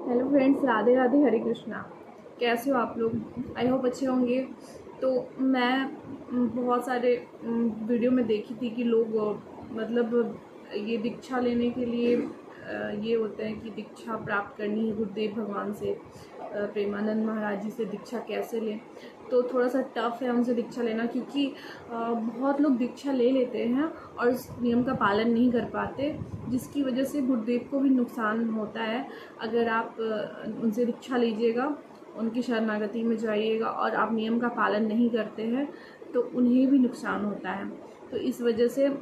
Hello friends, Radhe Radhe, हरे कृष्णा। कैसे हो आप लोग? आई होप अच्छे होंगे। तो मैं बहुत सारे वीडियो में देखी थी कि लोग मतलब ये दीक्षा लेने के लिए ये होते हैं कि दीक्षा प्राप्त करनी है गुरुदेव भगवान से, प्रेमानंद महाराज जी से दीक्षा कैसे लें। तो थोड़ा सा टफ़ है उनसे दीक्षा लेना, क्योंकि बहुत लोग दीक्षा ले लेते हैं और उस नियम का पालन नहीं कर पाते, जिसकी वजह से गुरुदेव को भी नुकसान होता है। अगर आप उनसे दीक्षा लीजिएगा, उनकी शरणागति में जाइएगा और आप नियम का पालन नहीं करते हैं तो उन्हें भी नुकसान होता है। तो इस वजह से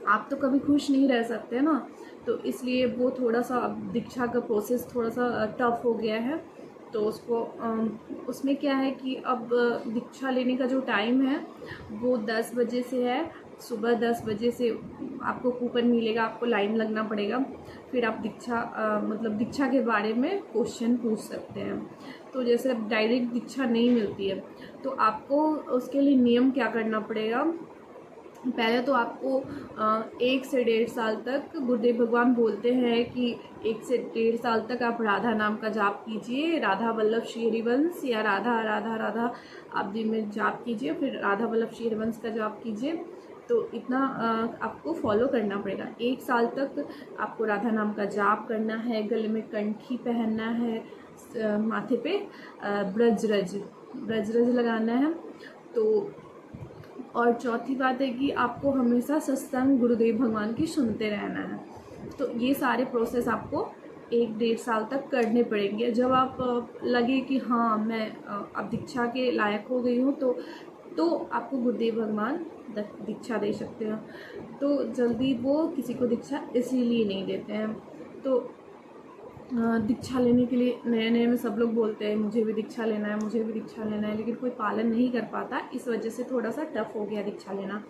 आप तो कभी खुश नहीं रह सकते ना, तो इसलिए वो थोड़ा सा दीक्षा का प्रोसेस थोड़ा सा टफ़ हो गया है। तो उसमें क्या है कि अब दीक्षा लेने का जो टाइम है वो 10 बजे से है। सुबह 10 बजे से आपको कूपन मिलेगा, आपको लाइन लगना पड़ेगा, फिर आप मतलब दीक्षा के बारे में क्वेश्चन पूछ सकते हैं। तो जैसे अब डायरेक्ट दीक्षा नहीं मिलती है तो आपको उसके लिए नियम क्या करना पड़ेगा। पहले तो आपको 1 से 1.5 साल तक गुरुदेव भगवान बोलते हैं कि 1 से 1.5 साल तक आप राधा नाम का जाप कीजिए, राधा वल्लभ श्री हरिवंश या राधा राधा राधा आप दिन में जाप कीजिए, फिर राधा वल्लभ श्री हरिवंश का जाप कीजिए। तो इतना आपको फॉलो करना पड़ेगा। 1 साल तक आपको राधा नाम का जाप करना है, गले में कंठी पहनना है, माथे पे ब्रजरज लगाना है। तो और चौथी बात है कि आपको हमेशा सत्संग गुरुदेव भगवान की सुनते रहना है। तो ये सारे प्रोसेस आपको 1-1.5 साल तक करने पड़ेंगे। जब आप लगे कि हाँ मैं अब दीक्षा के लायक हो गई हूँ तो आपको गुरुदेव भगवान दीक्षा दे सकते हैं। तो जल्दी वो किसी को दीक्षा इसीलिए नहीं देते हैं। तो दीक्षा लेने के लिए नए नए में सब लोग बोलते हैं मुझे भी दीक्षा लेना है, मुझे भी दीक्षा लेना है, लेकिन कोई पालन नहीं कर पाता। इस वजह से थोड़ा सा टफ हो गया दीक्षा लेना।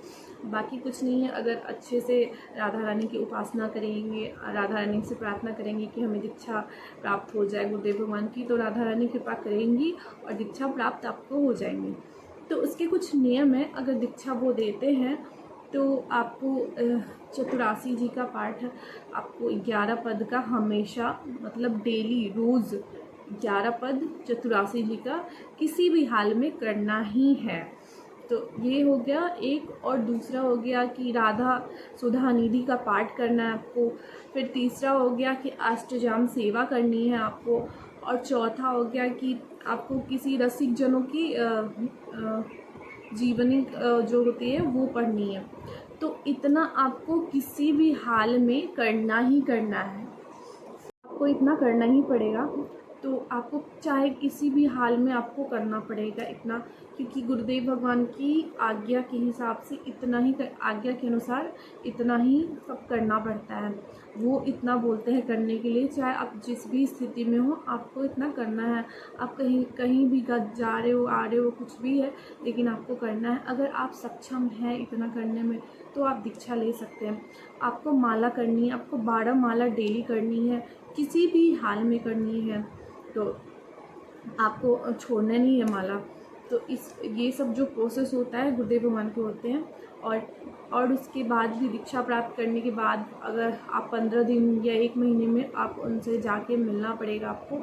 बाकी कुछ नहीं है। अगर अच्छे से राधा रानी की उपासना करेंगे, राधा रानी से प्रार्थना करेंगे कि हमें दीक्षा प्राप्त हो जाए गुरुदेव भगवान की, तो राधा रानी कृपा करेंगी और दीक्षा प्राप्त आपको हो जाएंगी। तो उसके कुछ नियम हैं। अगर दीक्षा वो देते हैं तो आपको चतुरासी जी का पाठ आपको 11 पद का हमेशा, मतलब डेली रोज़ 11 पद चतुरासी जी का किसी भी हाल में करना ही है। तो ये हो गया एक। और दूसरा हो गया कि राधा सुधा निधि का पाठ करना है आपको। फिर तीसरा हो गया कि अष्टजाम सेवा करनी है आपको। और चौथा हो गया कि आपको किसी रसिक जनों की जीवनी जो होती है वो पढ़नी है। तो इतना आपको किसी भी हाल में करना ही करना है, आपको इतना करना ही पड़ेगा। तो आपको चाहे किसी भी हाल में आपको करना पड़ेगा इतना, क्योंकि गुरुदेव भगवान की आज्ञा के हिसाब से इतना ही आज्ञा के अनुसार इतना ही सब करना पड़ता है। वो इतना बोलते हैं करने के लिए, चाहे आप जिस भी स्थिति में हो आपको इतना करना है। आप कहीं कहीं भी जा रहे हो, आ रहे हो, कुछ भी है, लेकिन आपको करना है। अगर आप सक्षम हैं इतना करने में तो आप दीक्षा ले सकते हैं। आपको माला करनी है, आपको 12 माला डेली करनी है, किसी भी हाल में करनी है। तो आपको छोड़ना नहीं है माला। तो ये सब जो प्रोसेस होता है गुरुदेव भगवान के होते हैं। और उसके बाद भी दीक्षा प्राप्त करने के बाद अगर आप 15 दिन या 1 महीने में आप उनसे जाके मिलना पड़ेगा आपको।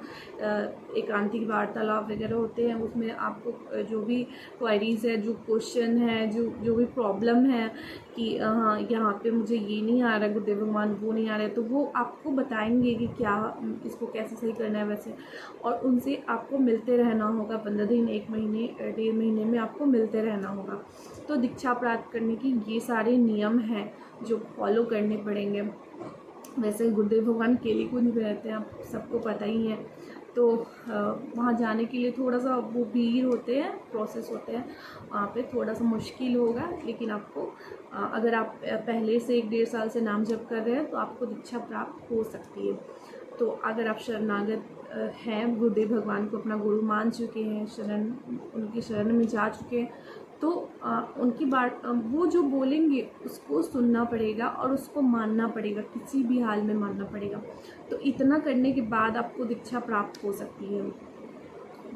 एकांतिक वार्तालाप वगैरह होते हैं, उसमें आपको जो भी क्वेरीज़ है, जो क्वेश्चन है, जो भी प्रॉब्लम है कि हाँ यहाँ पे मुझे ये नहीं आ रहा गुरुदेव भगवान, वो नहीं आ रहा है, तो वो आपको बताएंगे कि क्या इसको कैसे सही करना है वैसे। और उनसे आपको मिलते रहना होगा 15 दिन, 1 महीने, 1.5 महीने में आपको मिलते रहना होगा। तो दीक्षा प्राप्त करने की ये सारे नियम हैं जो फॉलो करने पड़ेंगे। वैसे गुरुदेव भगवान केली कुंज में रहते हैं, आप सबको पता ही है। तो वहाँ जाने के लिए थोड़ा सा वो भीड़ होते हैं, प्रोसेस होते हैं, वहाँ पे थोड़ा सा मुश्किल होगा। लेकिन आपको अगर आप पहले से 1-1.5 साल से नाम जप कर रहे हैं तो आपको दीक्षा प्राप्त हो सकती है। तो अगर आप शरणागत हैं, गुरुदेव भगवान को अपना गुरु मान चुके हैं, उनकी शरण में जा चुके हैं, तो उनकी बात वो जो बोलेंगे उसको सुनना पड़ेगा और उसको मानना पड़ेगा, किसी भी हाल में मानना पड़ेगा। तो इतना करने के बाद आपको दीक्षा प्राप्त हो सकती है।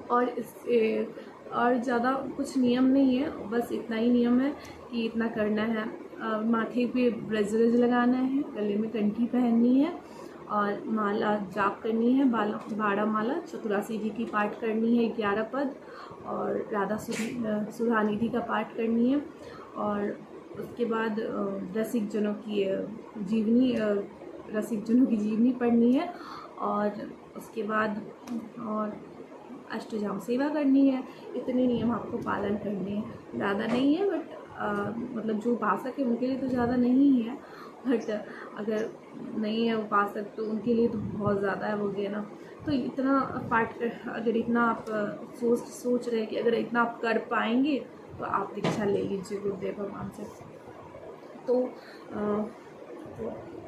और ज़्यादा कुछ नियम नहीं है, बस इतना ही नियम है कि इतना करना है। माथे पे ब्रजरज लगाना है, गले में कंठी पहननी है और माला जाप करनी है, 12 माला, चतुरासी जी की पाठ करनी है, 11 पद, और राधा सुधानिधि का पाठ करनी है। और उसके बाद रसिक जनों की जीवनी पढ़नी है। और उसके बाद और अष्टजाम सेवा करनी है। इतने नियम आपको पालन करने हैं, ज़्यादा नहीं है, बट मतलब जो उपासक है उनके लिए तो ज़्यादा नहीं है, बट अगर नहीं है उपासक तो उनके लिए तो बहुत ज़्यादा है, हो गया ना। तो इतना पाठ अगर इतना आप सोच रहे हैं कि अगर इतना आप कर पाएंगे तो आप दीक्षा ले लीजिए गुरुदेव भगवान से। तो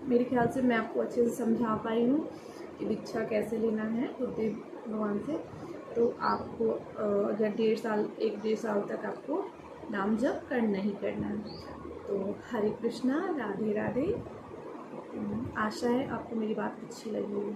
मेरे ख्याल से मैं आपको अच्छे से समझा पाई हूँ कि दीक्षा कैसे लेना है गुरुदेव भगवान से। तो आपको अगर 1.5 साल तक आपको नाम जप करना ही करना है। तो हरे कृष्णा, राधे राधे। आशा है आपको मेरी बात अच्छी लगी होगी।